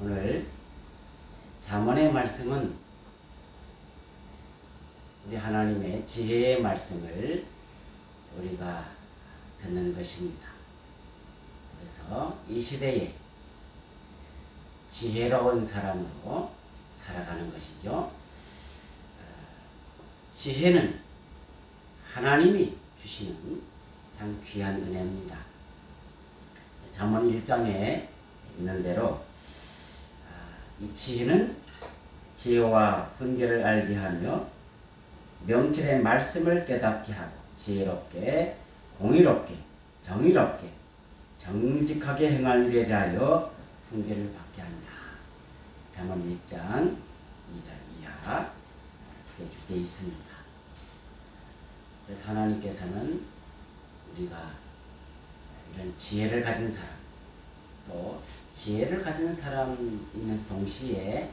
오늘 잠언의 말씀은 우리 하나님의 지혜의 말씀을 우리가 듣는 것입니다. 그래서 이 시대에 지혜로운 사람으로 살아가는 것이죠. 지혜는 하나님이 주시는 참 귀한 은혜입니다. 잠언 1장에 있는 대로 이 지혜는 지혜와 훈계를 알게 하며 명철의 말씀을 깨닫게 하고 지혜롭게 공의롭게 정의롭게 정직하게 행할 일에 대하여 훈계를 받게 한다. 잠언 1장 2절 이하 이렇게 되어 있습니다. 그래서 하나님께서는 우리가 이런 지혜를 가진 사람, 또 지혜를 가진 사람이면서 동시에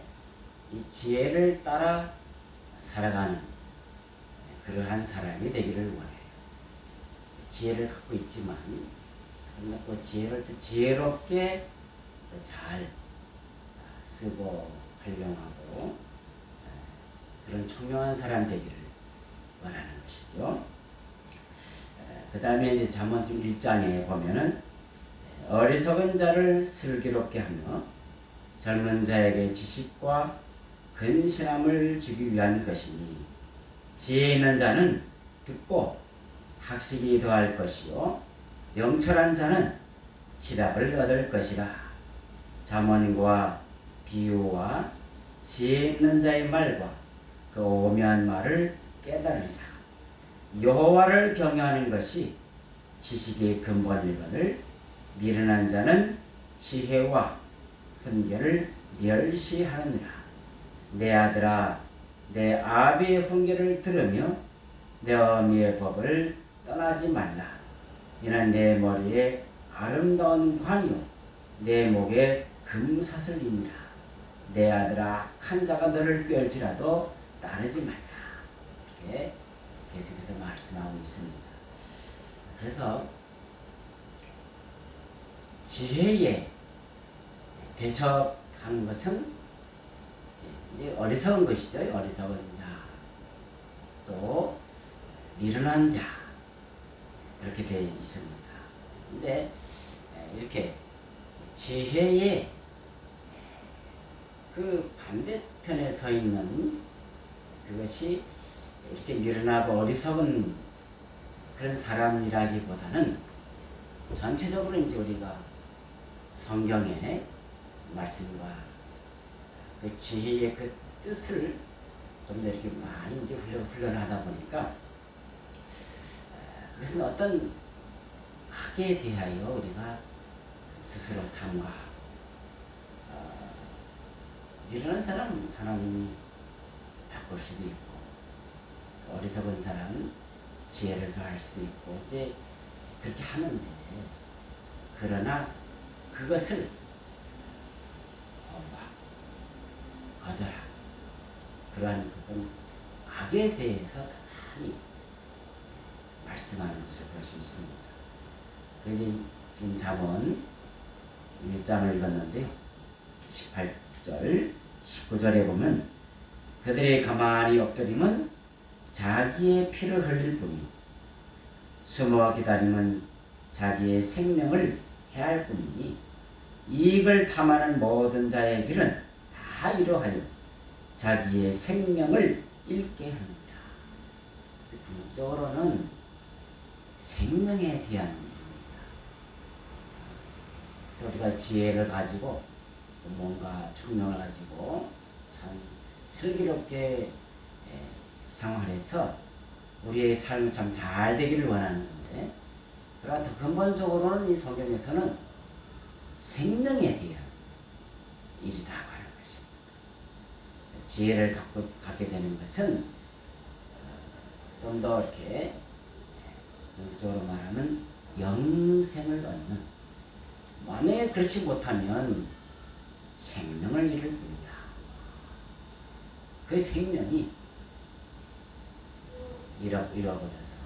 이 지혜를 따라 살아가는 그러한 사람이 되기를 원해요. 지혜를 갖고 있지만 그 지혜를 또 지혜롭게 또 잘 쓰고 활용하고 그런 총명한 사람 되기를 원하는 것이죠. 그 다음에 이제 잠언 1장에 보면은 어리석은 자를 슬기롭게 하며 젊은 자에게 지식과 근신함을 주기 위한 것이니 지혜 있는 자는 듣고 학식이 더할 것이요 명철한 자는 지답을 얻을 것이라. 잠언과 비유와 지혜 있는 자의 말과 그 오묘한 말을 깨달으리라. 여호와를 경외하는 것이 지식의 근본이거늘 미련한 자는 지혜와 훈계를 멸시하느니라. 내 아들아, 내 아비의 훈계를 들으며 내 어미의 법을 떠나지 말라. 이는 내 머리에 아름다운 관이요 내 목에 금사슬이니라. 내 아들아, 악한 자가 너를 꾀할지라도 따르지 말라. 이렇게 계속해서 말씀하고 있습니다. 그래서 지혜에 대적하는 것은 이제 어리석은 것이죠. 어리석은 자, 또 미련한 자, 그렇게 되어 있습니다. 근데 이렇게 지혜의 그 반대편에 서 있는 그것이 이렇게 미련하고 어리석은 그런 사람이라기보다는 전체적으로 이제 우리가 성경의 말씀과 그 지혜의 그 뜻을 좀 더 이렇게 많이 이제 훈련하다 보니까 그것은 어떤 악에 대하여 우리가 스스로 삼가하고 미련한 사람 하나님이 바꿀 수도 있고 어리석은 사람은 지혜를 더할 수도 있고 이제 그렇게 하는데 그러나 그것을 거절하고 그러한 그런 악에 대해서 더 많이 말씀하는 것을 볼 수 있습니다. 그래서 지금 잠언 1장을 읽었는데요. 18절, 19절에 보면 그들의 가만히 엎드림은 자기의 피를 흘릴 뿐이요 숨어 기다림은 자기의 생명을 해할 뿐이니 이익을 탐하는 모든 자의 길은 다 이러하여 자기의 생명을 잃게 합니다. 궁극적으로는 생명에 대한 일입니다. 그래서 우리가 지혜를 가지고 뭔가 총명을 가지고 참 슬기롭게 생활해서 우리의 삶이 참 잘 되기를 원하는 건데 그러나 더 근본적으로는 이 성경에서는 생명에 대한 일이다 하는 것입니다. 지혜를 갖게 되는 것은 좀 더 이렇게 궁극적으로 말하면 영생을 얻는, 만약에 그렇지 못하면 생명을 잃을 뿐이다. 그 생명이 잃어버려서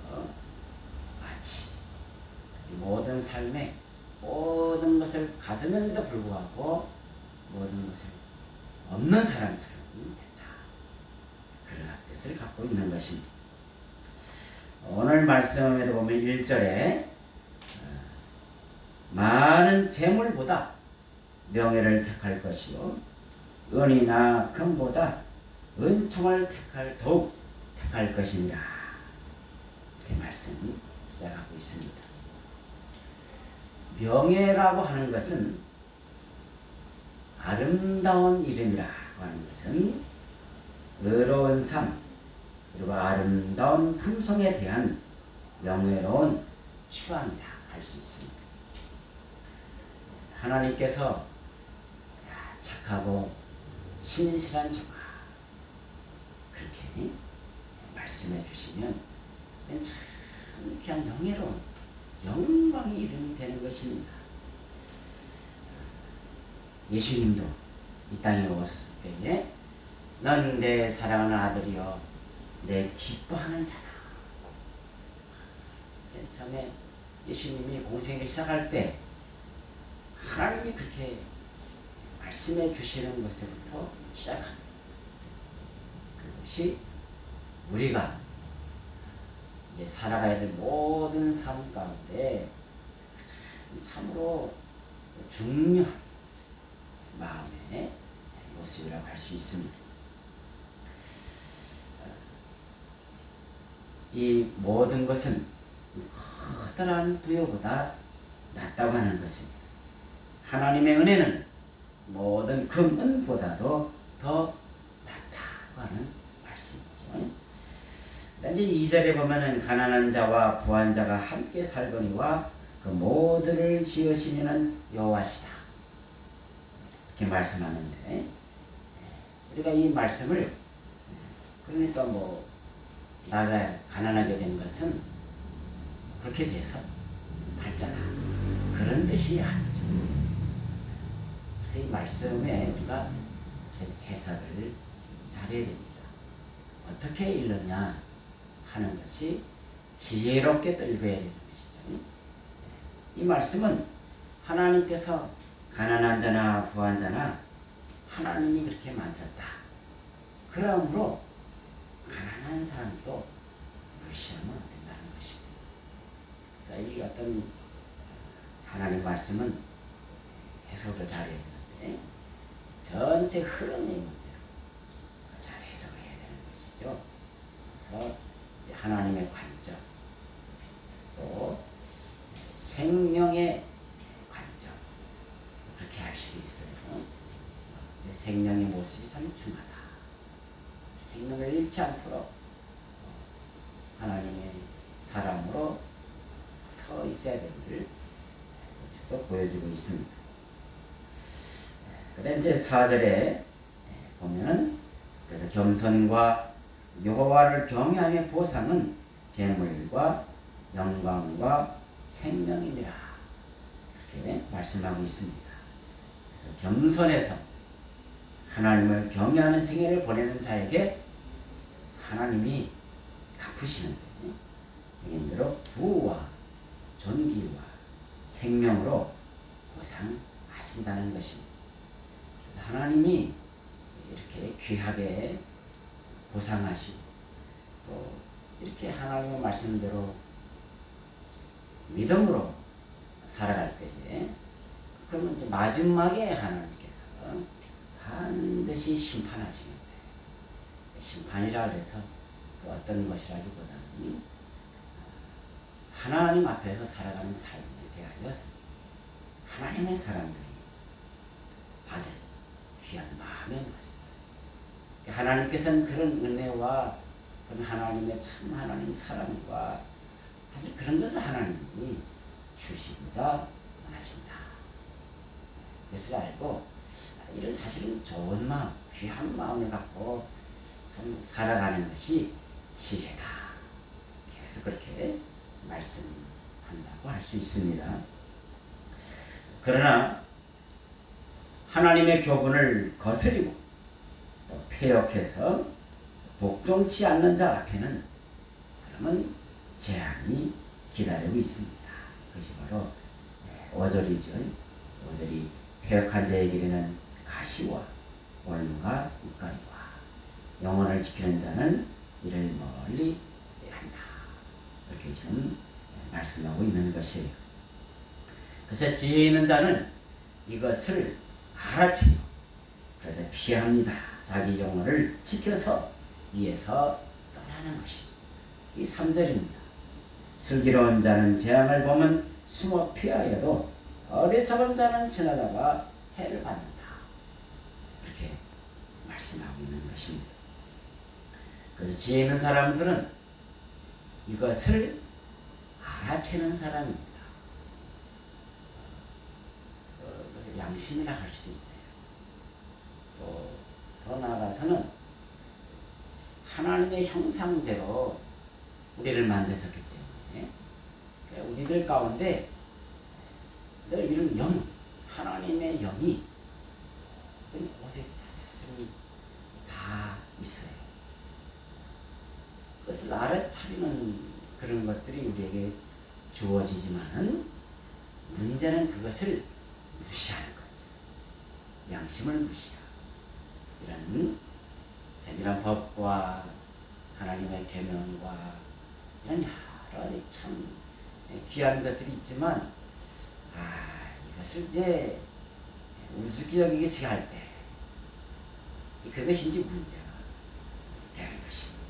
마치 모든 삶에 모든 것을 가졌는데도 불구하고 모든 것을 없는 사람처럼 된다. 그런 뜻을 갖고 있는 것입니다. 오늘 말씀에도 보면 1절에 많은 재물보다 명예를 택할 것이요 은이나 금보다 은총을 더욱 택할 것이니라. 이렇게 말씀 시작하고 있습니다. 명예라고 하는 것은 아름다운 이름이라고 하는 것은 의로운 삶 그리고 아름다운 품성에 대한 명예로운 추앙이라 할 수 있습니다. 하나님께서 착하고 신실한 종아 그렇게 말씀해 주시면 참 귀한 영예로운 영광의 이름이 되는 것입니다. 예수님도 이 땅에 오셨을 때에 넌 내 사랑하는 아들이여 내 기뻐하는 자다. 처음에 예수님이 공생을 시작할 때 하나님이 그렇게 말씀해 주시는 것부터 시작합니다. 그것이 우리가 이제 살아가야 될 모든 삶 가운데 참으로 중요한 마음의 모습이라고 할 수 있습니다. 이 모든 것은 커다란 부여보다 낫다고 하는 것입니다. 하나님의 은혜는 모든 금은보다도 더 낫다고 하는 말씀이죠. 이제 2절에 보면은 가난한 자와 부한 자가 함께 살거니와 그 모두를 지으시는 여호와시다. 이렇게 말씀하는데 우리가 이 말씀을 그러니까 나가 가난하게 된 것은 그렇게 돼서 발전하 그런 뜻이 아니죠. 그래서 이 말씀에 우리가 해석을 잘해야 됩니다. 어떻게 읽느냐 하는 것이 지혜롭게 또 읽어야 되는 것이죠. 이 말씀은 하나님께서 가난한 자나 부한 자나 하나님이 그렇게 만졌다. 그러므로 가난한 사람도 무시하면 안 된다는 것입니다. 그래서 이 어떤 하나님 말씀은 해석을 잘해야 되는데 전체 흐름의 문제로 잘 해석을 해야 되는 것이죠. 그래서 이제 하나님의 관점 또 생명의 관점 그렇게 할 수 있어요. 생명의 모습이 참 중요하다. 생명을 잃지 않도록 하나님의 사람으로 서 있어야 됨을 또 보여주고 있습니다. 그다음 이제 4절에 보면은 그래서 겸손과 여호와를 경외하며 보상은 재물과 영광과 생명이니라 그렇게 말씀하고 있습니다. 그래서 겸손해서 하나님을 경외하는 생애를 보내는 자에게 하나님이 갚으시는 대로 부와 존귀와 생명으로 보상하신다는 것입니다. 하나님이 이렇게 귀하게 보상하시고 또 이렇게 하나님의 말씀대로 믿음으로 살아갈 때에 그러면 이제 마지막에 하나님께서 반드시 심판하시는데 심판이라 그래서 어떤 것이라기보다는 하나님 앞에서 살아가는 삶에 대하여 하나님의 사람들이 받을 귀한 마음의 모습. 하나님께서는 그런 은혜와 그런 하나님의 참 하나님 사랑과 사실 그런 것을 하나님이 주시고자 하신다. 그것을 알고 이런 사실은 좋은 마음, 귀한 마음을 갖고 참 살아가는 것이 지혜다. 계속 그렇게 말씀한다고 할 수 있습니다. 그러나 하나님의 교훈을 거스리고 또 폐역해서 복종치 않는 자 앞에는 그러면 재앙이 기다리고 있습니다. 그것이 바로 5절이죠. 5절이 폐역한 자에게는 가시와 올무가 있거니와 영혼을 지키는 자는 이를 멀리 한다. 이렇게 지금 말씀하고 있는 것이에요. 그래서 지혜 있는 자는 이것을 알아채요. 그래서 피합니다. 자기 영혼을 지켜서 위에서 떠나는 것이죠. 이 3절입니다. 슬기로운 자는 재앙을 보면 숨어 피하여도 어리석은 자는 지나다가 해를 받는다. 이렇게 말씀하고 있는 것입니다. 그래서 지혜 있는 사람들은 이것을 알아채는 사람입니다. 양심이라 할 수도 있어요. 또 더 나아가서는 하나님의 형상대로 우리를 만드셨기 때문에 우리들 가운데 늘 이런 영, 하나님의 영이 어떤 곳에 다 있어요. 그것을 알아차리는 그런 것들이 우리에게 주어지지만 문제는 그것을 무시하는 거죠. 양심을 무시하고 이런 법과 하나님의 계명과 이런 여러 가지 참 귀한 것들이 있지만 이것을 이제 우습게 여기기 시작할 때 그것이 이제 문제가 되는 것입니다.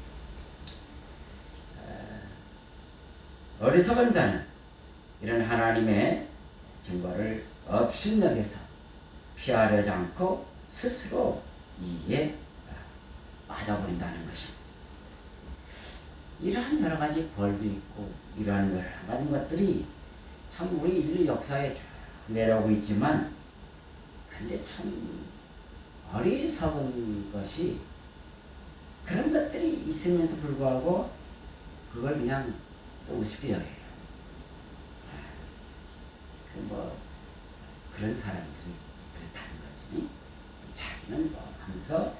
어리석은 자는 이런 하나님의 증거를 업신여겨서 피하려지 않고 스스로 이에 빠져버린다는 것입니다. 이러한 여러 가지 벌도 있고 이러한 여러 가지 것들이 참 우리 인류 역사에 쭉 내려오고 있지만 근데 참 어리석은 것이 그런 것들이 있음에도 불구하고 그걸 그냥 또 우습게 여겨요. 그런 사람들이 그렇다는 거지. 자기는 하면서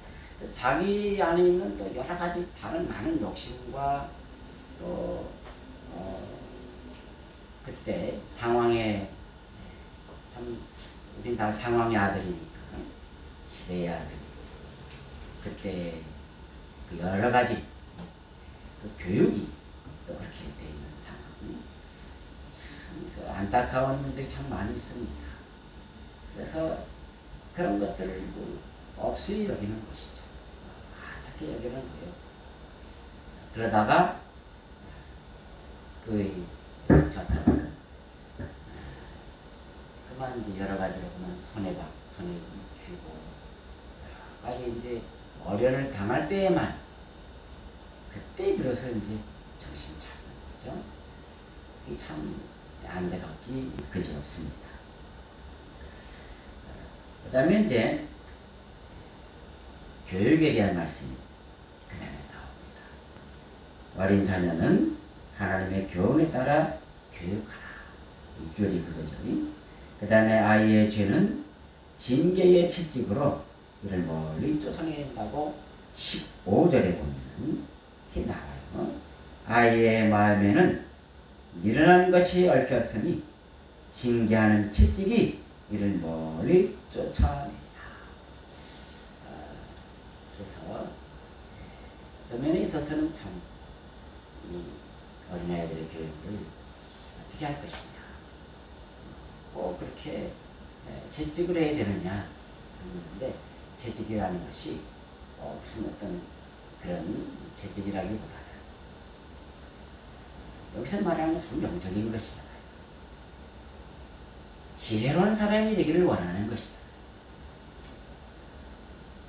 자기 안에 있는 또 여러 가지 다른 많은 욕심과 또 그때 상황에 참 우린 다 상황의 아들이니까 시대의 아들. 그때 그 여러 가지 그 교육이 또 그렇게 돼 있는 상황. 참 그 안타까운 일들이 참 많이 있습니다. 그래서 그런 것들을 없이 여기는 것이죠. 작게 여기는 거예요. 그러다가 져서 그만 이제 여러 가지로 그만 손해 피고 여러 가지 이제 어려움을 당할 때에만 그때 비로소 이제 정신 차리는 거죠. 이 참 안타깝기 그지없습니다. 그 다음에 이제 교육에 대한 말씀이 그 다음에 나옵니다. 어린 자녀는 하나님의 교훈에 따라 교육하라. 6절이 그거죠. 그 다음에 아이의 죄는 징계의 채찍으로 이를 멀리 쫓아내야 된다고 15절에 보면 이렇게 나와요. 아이의 마음에는 미련한 것이 얽혔으니 징계하는 채찍이 이를 멀리 쫓아내라. 그래서 어떤 면에 있어서는 참 이 어린아이들의 교육을 어떻게 할 것이냐, 꼭 그렇게 채찍을 해야 되느냐 하는데, 채찍이라는 것이 무슨 어떤 그런 채찍이라기보다는 여기서 말하는 건 좀 영적인 것이잖아요. 지혜로운 사람이 되기를 원하는 것이잖아요.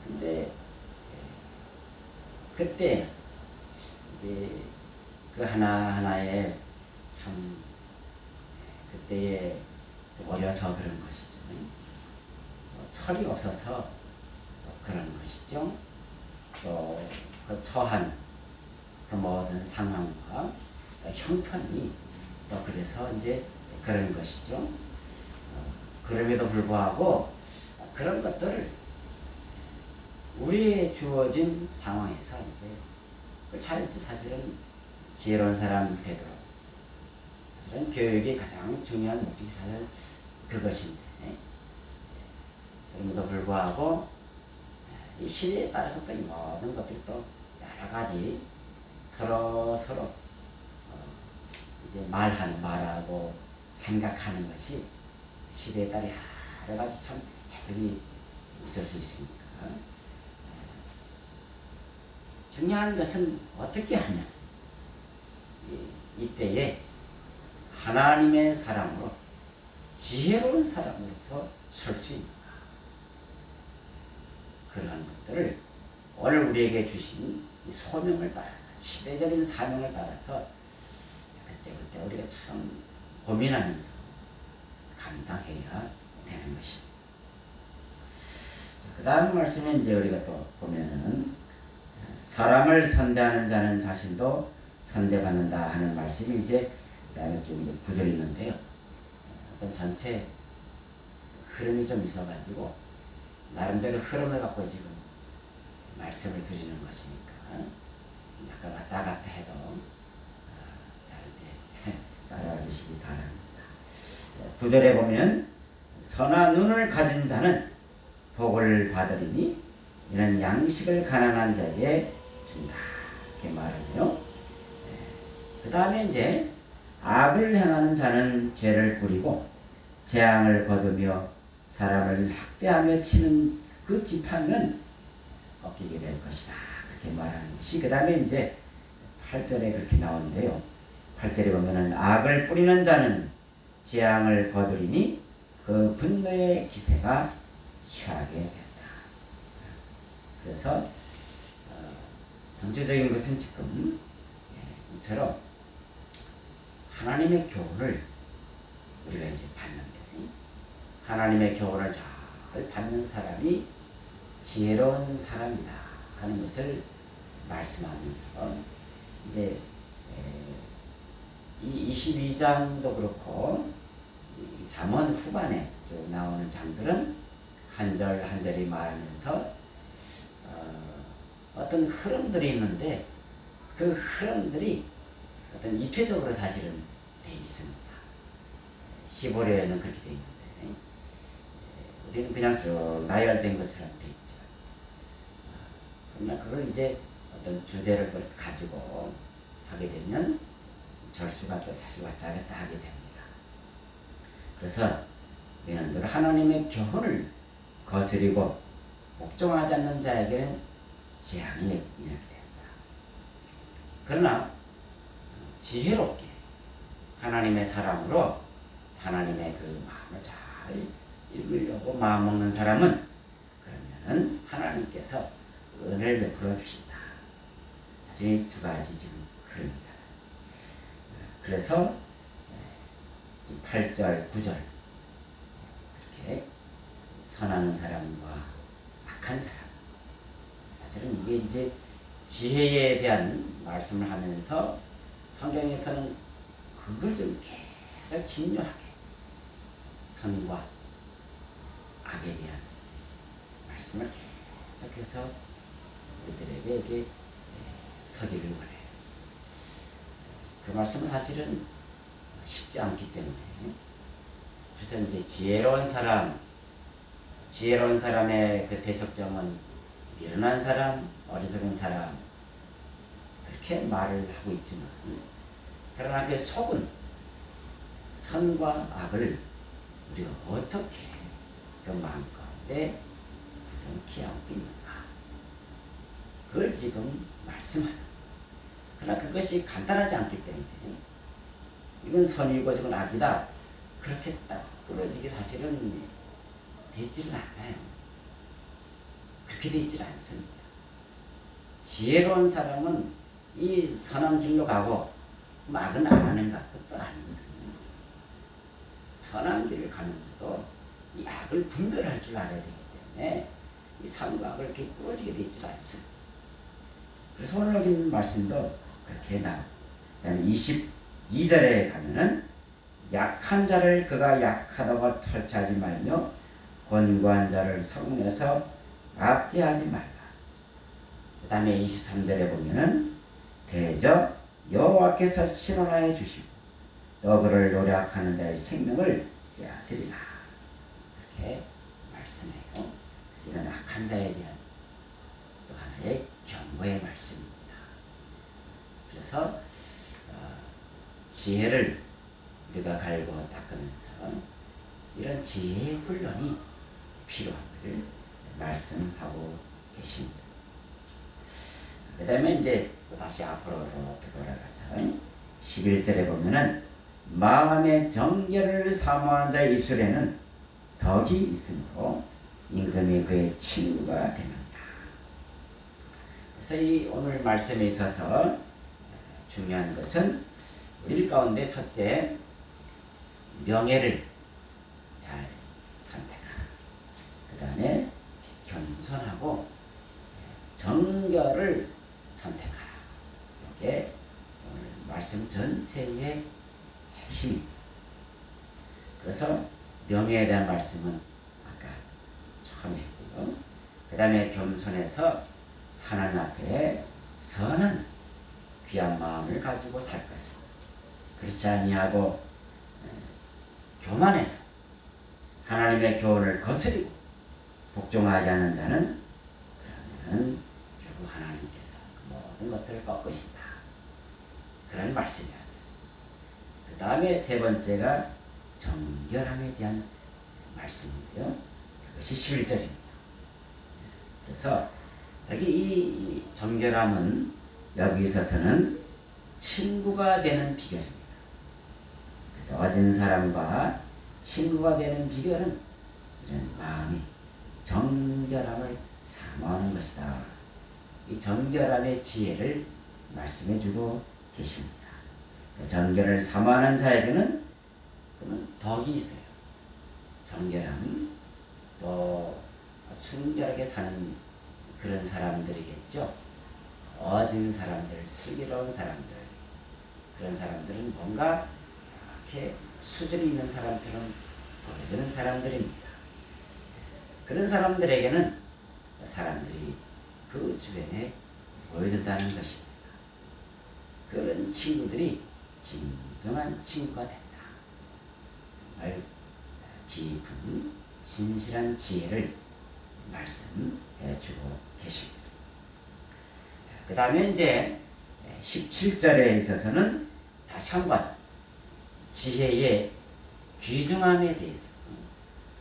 근데 그때 이제 그 하나하나에 참 그때에 어려서 그런 것이죠. 철이 없어서 그런 것이죠. 또 그 처한 그 모든 상황과 형편이 또 그래서 이제 그런 것이죠. 그럼에도 불구하고 그런 것들을 우리의 주어진 상황에서 이제 사실은 지혜로운 사람 되도록, 사실은 교육이 가장 중요한 목적이 사실 그것인데, 그럼에도 불구하고 이 시대에 따라서 또 이 모든 것들이 또 여러 가지 서로 이제 말하고 생각하는 것이 시대에 따라 여러 가지 참 해석이 있을 수 있으니까 중요한 것은 어떻게 하냐 이때에 하나님의 사람으로 지혜로운 사람으로서 설 수 있는가 그러한 것들을 오늘 우리에게 주신 이 소명을 따라서 시대적인 사명을 따라서 그때 우리가 참 고민하면서 감당해야 되는 것입니다. 그 다음 말씀에 이제 우리가 또 보면은 사람을 선대하는 자는 자신도 선대받는다 하는 말씀이 이제 그다음에 좀 이제 구절이 있는데요. 어떤 전체 흐름이 좀 있어가지고 나름대로 흐름을 갖고 지금 말씀을 드리는 것이니까 약간 왔다 갔다 해도 잘 이제 따라와 주시기 바랍니다. 구절에 보면 선한 눈을 가진 자는 복을 받으리니 이는 양식을 가난한 자에게 준다 이렇게 말하네요. 그 다음에 이제 악을 행하는 자는 죄를 부리고 재앙을 거두며 사람을 학대하며 치는 그 지팡이는 꺾이게 될 것이다 그렇게 말하는 것이 그 다음에 이제 8절에 그렇게 나오는데요. 8절에 보면은 악을 뿌리는 자는 재앙을 거두리니 그 분노의 기세가 취하게 된다. 그래서 전체적인 것은 지금 이처럼 하나님의 교훈을 우리가 이제 받는데 하나님의 교훈을 잘 받는 사람이 지혜로운 사람이다 하는 것을 말씀하면서 이제 이 22장도 그렇고 잠언 후반에 쭉 나오는 장들은 한 절 한 절이 말하면서 어떤 흐름들이 있는데 그 흐름들이 어떤 입체적으로 사실은 돼 있습니다. 히브리어에는 그렇게 돼 있는데 우리는 그냥 쭉 나열된 것처럼 돼 있죠. 그러나 그걸 이제 어떤 주제를 또 가지고 하게 되면 절수가 또 사실 왔다 갔다 하게 됩니다. 그래서 우리는 늘 하나님의 교훈을 거스리고 복종하지 않는 자에게는 재앙이 이렇게 됩니다. 그러나 지혜롭게 하나님의 사람으로 하나님의 그 마음을 잘 읽으려고 마음 먹는 사람은 그러면은 하나님께서 은혜를 베풀어 주신다. 나중에 두 가지 지금 흐름이잖아요. 그래서 8절, 9절 이렇게 선하는 사람과 악한 사람 사실은 이게 이제 지혜에 대한 말씀을 하면서 성경에서는 그걸 좀 계속 집요하게 선과 악에 대한 말씀을 계속해서 우리들에게 이게 서기를 원해요. 그 말씀은 사실은 쉽지 않기 때문에 그래서 이제 지혜로운 사람의 그 대척점은 미련한 사람, 어리석은 사람 그렇게 말을 하고 있지만 그러나 그 속은 선과 악을 우리가 어떻게 그 마음 가운데 굳건히 안고 있는가 그걸 지금 말씀하는 그러나 그것이 간단하지 않기 때문에 이건 선이고 저건 악이다 그렇게 딱 부러지게 사실은 되지는 않아요. 그렇게 되지 않습니다. 지혜로운 사람은 이 선한 길로 가고 악은 안 하는가 그것도 아니거든요. 선한 길을 가면서도 이 악을 분별할 줄 알아야 되기 때문에 이 선과 악을 이렇게 부러지게 되지 않습니다. 그래서 오늘 여기 있는 말씀도 그렇게 나옵니다. 그다음에 22절에 가면은 약한 자를 그가 약하다고 털치하지 말며 권고한 자를 성문에서 압제하지 말라. 그 다음에 23절에 보면은 대저 여호와께서 신원하여 주시고 또 그를 노력하는 자의 생명을 빼앗으리라. 이렇게 말씀. 말씀이에요. 그래서 이런 악한 자에 대한 또 하나의 경고의 말씀입니다. 그래서 지혜를 우리가 갈고 닦으면서 이런 지혜의 훈련이 필요함을 말씀하고 계십니다. 그 다음에 이제 또 다시 앞으로 이렇게 돌아가서 11절에 보면은 마음의 정결을 사모한 자의 입술에는 덕이 있으므로 임금이 그의 친구가 되느니라. 그래서 이 오늘 말씀에 있어서 중요한 것은 우리 가운데 첫째, 명예를 잘 선택하라. 그 다음에 겸손하고 정결을 선택하라. 이게 오늘 말씀 전체의 핵심입니다. 그래서 명예에 대한 말씀은 아까 처음에 했고요. 그 다음에 겸손해서 하나님 앞에 선한 귀한 마음을 가지고 살 것을, 그렇지 아니하고 교만해서 하나님의 교훈을 거스리고 복종하지 않는 자는 그러면 결국 하나님께서 그 모든 것들을 꺾으신다. 그런 말씀이었어요. 그 다음에 세 번째가 정결함에 대한 말씀인데요. 그것이 11절입니다. 그래서 여기 이 정결함은 여기 있어서는 친구가 되는 비결입니다. 그래서 어진 사람과 친구가 되는 비결은 이런 마음이 정결함을 사모하는 것이다. 이 정결함의 지혜를 말씀해주고 계십니다. 그 정결을 사모하는 자에게는 그는 덕이 있어요. 정결함, 또 순결하게 사는 그런 사람들이겠죠. 어진 사람들, 슬기로운 사람들, 그런 사람들은 뭔가 이렇게 수준이 있는 사람처럼 보여지는 사람들입니다. 그런 사람들에게는 사람들이 그 주변에 모여든다는 것입니다. 그런 친구들이 진정한 친구가 된다. 정말 깊은 진실한 지혜를 말씀해 주고 계십니다. 그 다음에 이제 17절에 있어서는 다시 한번 지혜의 귀중함에 대해서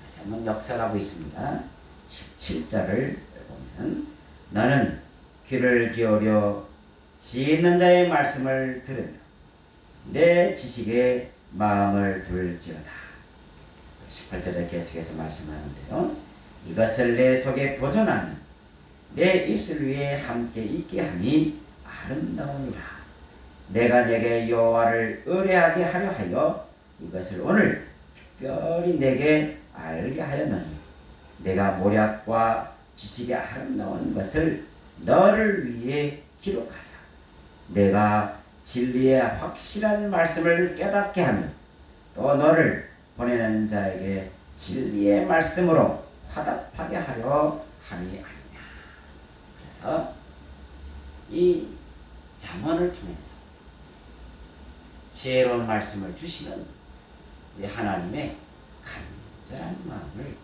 다시 한번 역설하고 있습니다. 17절을 보면 너는 귀를 기울여 지혜 있는 자의 말씀을 들으며 내 지식에 마음을 둘지어다. 18절에 계속해서 말씀하는데요. 이것을 내 속에 보존하면 내 입술 위에 함께 있게 함이 아름다우니라. 내가 내게 여호와를 의뢰하게 하려 하여 이것을 오늘 특별히 내게 알게 하였노니 내가 모략과 지식의 아름다운 것을 너를 위해 기록하라. 내가 진리의 확실한 말씀을 깨닫게 하며 또 너를 보내는 자에게 진리의 말씀으로 화답하게 하려 함이 아니냐. 그래서 이 잠언을 통해서 지혜로운 말씀을 주시는 우리 하나님의 간절한 마음을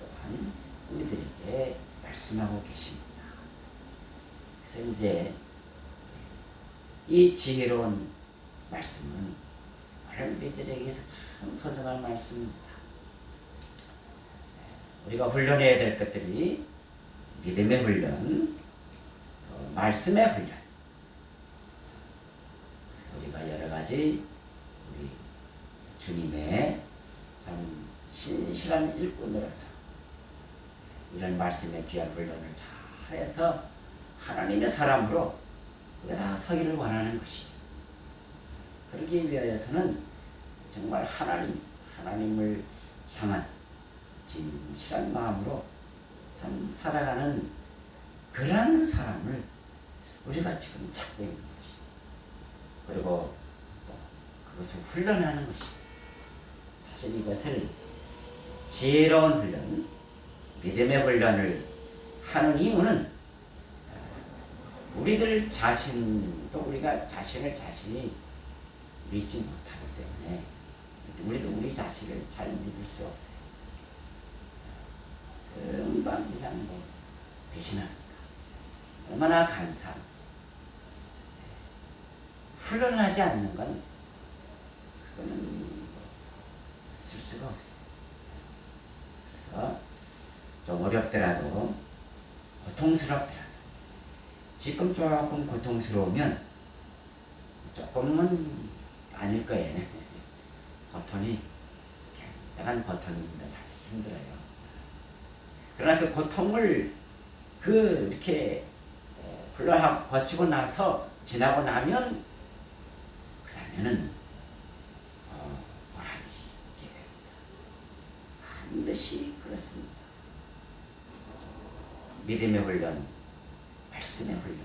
또한 우리들에게 말씀하고 계십니다. 그래서 이제 이 지혜로운 말씀은 우리들에게서 참 소중한 말씀입니다. 우리가 훈련해야 될 것들이 믿음의 훈련, 말씀의 훈련. 그래서 우리가 여러 가지 우리 주님의 참 신실한 일꾼으로서 이런 말씀의 귀한 훈련을 잘해서 하나님의 사람으로 우리가 다 서기를 원하는 것이죠. 그러기 위하여서는 정말 하나님을 향한 진실한 마음으로 참 살아가는 그런 사람을 우리가 지금 찾고 있는 것이죠. 그리고 또 그것을 훈련하는 것이죠. 사실 이것을 지혜로운 훈련, 믿음의 훈련을 하는 이유는 우리들 자신도 우리가 자신을 자신이 믿지 못하기 때문에 우리도 우리 자신을 잘 믿을 수 없어요. 금방 그냥 뭐 배신하니까 얼마나 간사한지. 훈련하지 않는 건 그거는 쓸 수가 없어요. 그래서 좀 어렵더라도 고통스럽더라도 지금 조금 고통스러우면 조금은 아닐 거예요. 고통이 약간 고통입니다. 사실 힘들어요. 그러나 그 고통을 이렇게 훈련하고 거치고 나서 지나고 나면 그 다음에는 보람이 있게 됩니다. 반드시 그렇습니다. 믿음의 훈련, 말씀의 훈련,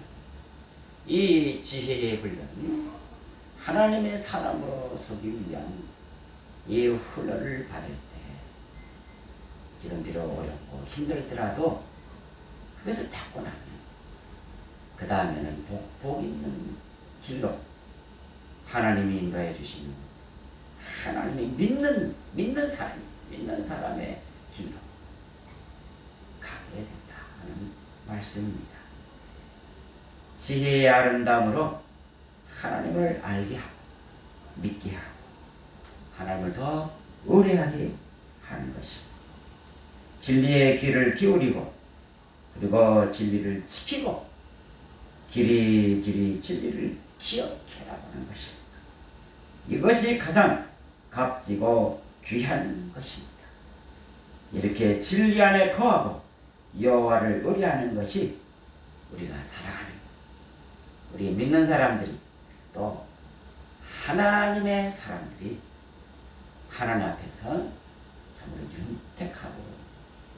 이 지혜의 훈련, 하나님의 사람으로 서기 위한 이 훈련을 받을 때 지금 비록 어렵고 힘들더라도 그것을 받고 나면 그 다음에는 복 있는 길로 하나님이 인도해 주시는 하나님이 믿는 사람의 길로 가게 된다 하는 말씀입니다. 지혜의 아름다움으로 하나님을 알게 하고 믿게 하고 하나님을 더 의뢰하게 하는 것입니다. 진리의 귀를 기울이고 그리고 진리를 지키고 길이 진리를 기억해라고 하는 것입니다. 이것이 가장 값지고 귀한 것입니다. 이렇게 진리 안에 거하고 여호와를 의뢰하는 것이 우리가 살아가는 우리 믿는 사람들이 또 하나님의 사람들이 하나님 앞에서 정말 윤택하고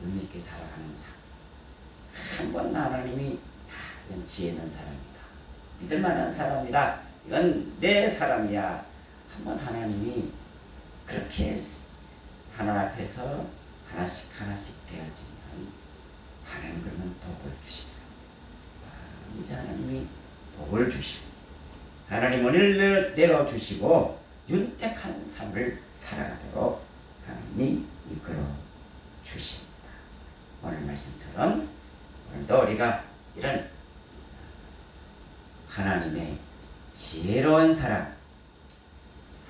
의미있게 살아가는 삶. 한번 하나님이 이건 지혜 있는 사람이다. 믿을 만한 사람이다. 이건 내 사람이야. 한번 하나님이 그렇게 하나님 앞에서 하나씩 되어지면 하나님 그러면 복을 주시더라. 이제 하나님이 복을 주시고 하나님 은혜를 내려주시고 윤택한 삶을 살아가도록 하나님이 이끌어 주십니다. 오늘 말씀처럼 오늘도 우리가 이런 하나님의 지혜로운 사람,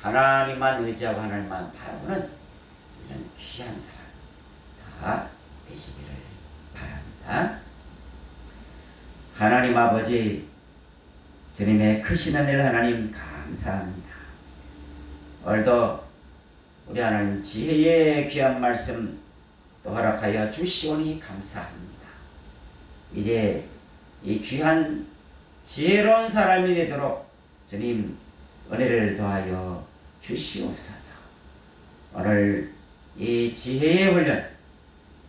하나님만 의지하고 하나님만 바라보는 이런 귀한 사람 다 되시기를 바랍니다. 하나님 아버지, 주님의 크신 은혜를 하나님 감사합니다. 오늘도 우리 하나님 지혜의 귀한 말씀 또 허락하여 주시오니 감사합니다. 이제 이 귀한 지혜로운 사람이 되도록 주님 은혜를 더하여 주시옵소서. 오늘 이 지혜의 훈련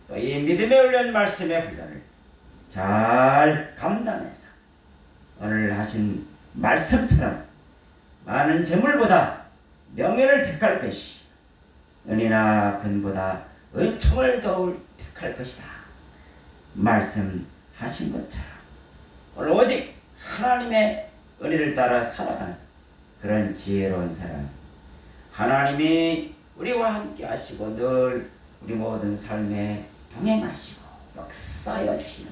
또 이 믿음의 훈련 말씀의 훈련을 잘 감당해서 오늘 하신 말씀처럼 많은 재물보다 명예를 택할 것이 은이나 금보다 은총을 더욱 택할 것이다 말씀하신 것처럼 오늘 오직 하나님의 은혜를 따라 살아가는 그런 지혜로운 사람, 하나님이 우리와 함께 하시고 늘 우리 모든 삶에 동행하시고 역사하여 주시는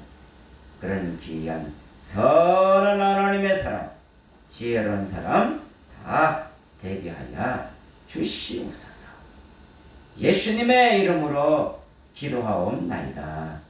그런 귀한 선한 하나님의 사람, 지혜로운 사람 다 되게 하여 주시옵소서. 예수님의 이름으로 기도하옵나이다.